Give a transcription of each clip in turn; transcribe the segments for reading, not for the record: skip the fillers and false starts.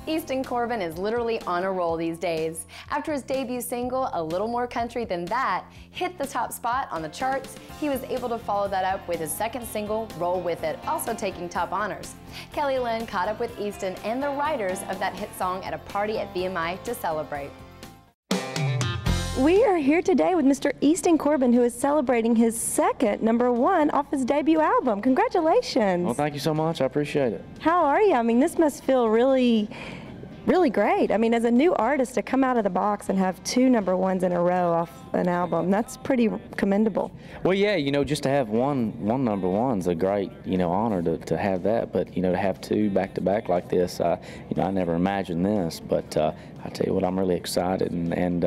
Easton Corbin is literally on a roll these days. After his debut single, A Little More Country Than That, hit the top spot on the charts, he was able to follow that up with his second single, Roll With It, also taking top honors. Kelly Lynn caught up with Easton and the writers of that hit song at a party at BMI to celebrate. We are here today with Mr. Easton Corbin, who is celebrating his second #1 off his debut album. Congratulations. Well, thank you so much. I appreciate it. How are you? I mean, this must feel really great. I mean, as a new artist, to come out of the box and have 2 #1s in a row off an album, that's pretty commendable. Well, yeah, you know, just to have one #1's a great, you know, honor to have that. But, you know, to have 2 back-to-back like this, you know, I never imagined this. But I tell you what, I'm really excited, and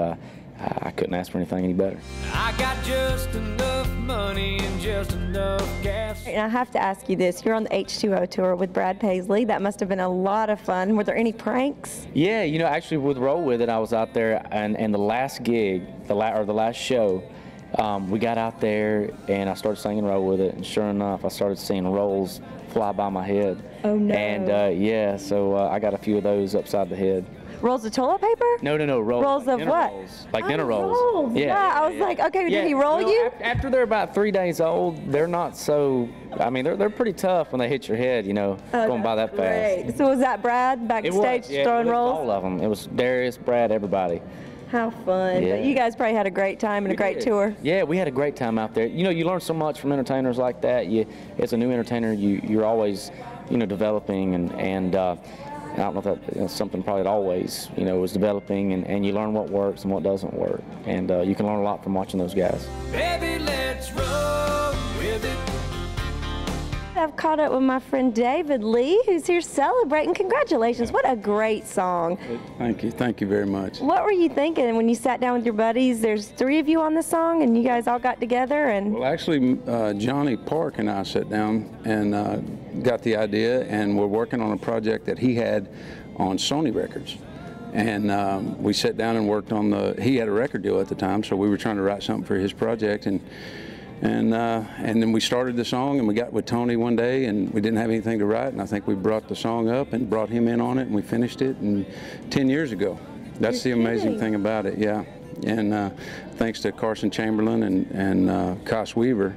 I couldn't ask for anything any better. I got just enough money and just enough gas. And I have to ask you this. You're on the H2O tour with Brad Paisley. That must have been a lot of fun. Were there any pranks? Yeah, you know, actually with Roll With It, I was out there, and the last gig, the last show, we got out there, and I started singing Roll With It, and sure enough, I started seeing rolls fly by my head. Oh, no. And, yeah, so I got a few of those upside the head. Rolls of toilet paper? No, rolls. Rolls like of what? Rolls. Like dinner rolls. rolls. Yeah, I was like, okay, did he roll you? After they're about 3 days old, they're not so, I mean, they're pretty tough when they hit your head, you know, going by that fast. Great. So was that Brad backstage throwing rolls? All of them. It was Darius, Brad, everybody. How fun. Yeah. But you guys probably had a great time and a great tour. Yeah, we had a great time out there. You know, you learn so much from entertainers like that. As a new entertainer, you're always, you know, developing, and I don't know if that's something probably that always, you know, was developing, and you learn what works and what doesn't work. And you can learn a lot from watching those guys. Baby, let's roll with it. I've caught up with my friend David Lee, who's here celebrating. Congratulations. What a great song. Thank you. Thank you very much. What were you thinking when you sat down with your buddies? There's 3 of you on the song, and you guys all got together? And Well, actually, Johnny Park and I sat down and got the idea, and we're working on a project that he had on Sony Records. And we sat down and worked on he had a record deal at the time, so we were trying to write something for his project. And then we started the song, and we got with Tony one day, and we didn't have anything to write, and I think we brought the song up and brought him in on it, and we finished it 10 years ago. That's the amazing thing about it, yeah. And thanks to Carson Chamberlain and Cos Weaver,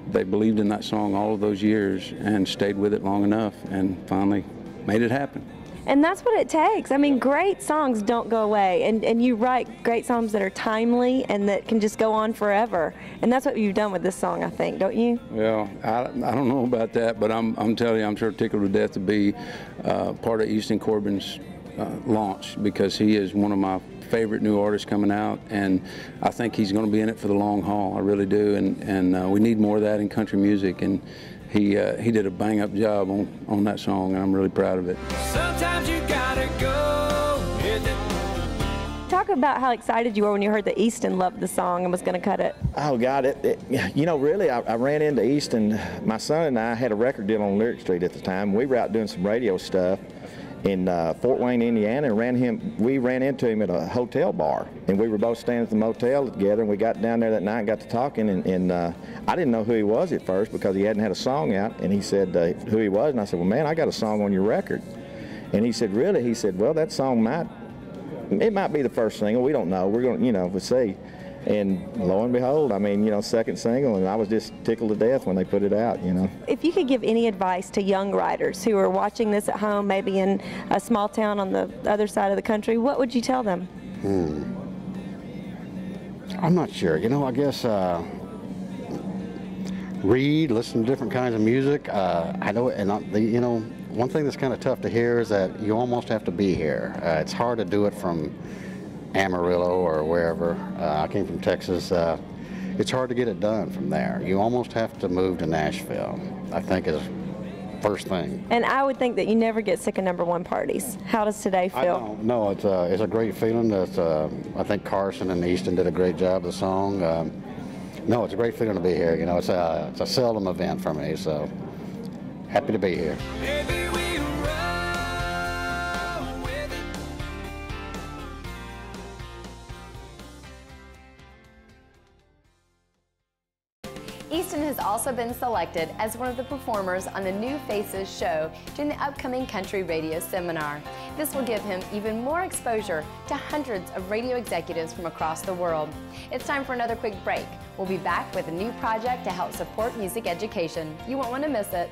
they believed in that song all of those years and stayed with it long enough and finally made it happen. And that's what it takes. I mean, great songs don't go away, and you write great songs that are timely and that can just go on forever. And that's what you've done with this song, I think, don't you? Well, I don't know about that, but I'm telling you, I'm sure tickled to death to be part of Easton Corbin's launch, because he is one of my favorite new artists coming out, and I think he's going to be in it for the long haul. I really do, and we need more of that in country music. And he did a bang-up job on that song, and I'm really proud of it. Sometimes you gotta go with it. Talk about how excited you were when you heard that Easton loved the song and was going to cut it. Oh, God, you know, really, I ran into Easton. My son and I had a record deal on Lyric Street at the time. We were out doing some radio stuff in Fort Wayne, Indiana, and we ran into him at a hotel bar, and we were both staying at the motel together, and we got down there that night and got to talking, and I didn't know who he was at first because he hadn't had a song out, and he said who he was, and I said, well, man, I got a song on your record. And he said, really? He said, well, that song might be the first single. We don't know. We're going to, you know, we'll see. And lo and behold, I mean, you know, second single, and I was just tickled to death when they put it out, you know. If you could give any advice to young writers who are watching this at home, maybe in a small town on the other side of the country, what would you tell them? I'm not sure. You know, I guess read, listen to different kinds of music. I know, you know, one thing that's kind of tough to hear is that you almost have to be here. It's hard to do it from Amarillo or wherever. I came from Texas. It's hard to get it done from there. You almost have to move to Nashville, I think, is first thing. And I would think that you never get sick of #1 parties. How does today feel? I don't. No, it's a great feeling. I think Carson and Easton did a great job of the song. No, it's a great feeling to be here. You know, it's a seldom event for me, so happy to be here. Baby, we roll with it. Easton has also been selected as one of the performers on the New Faces show during the upcoming country radio seminar. This will give him even more exposure to hundreds of radio executives from across the world. It's time for another quick break. We'll be back with a new project to help support music education. You won't want to miss it.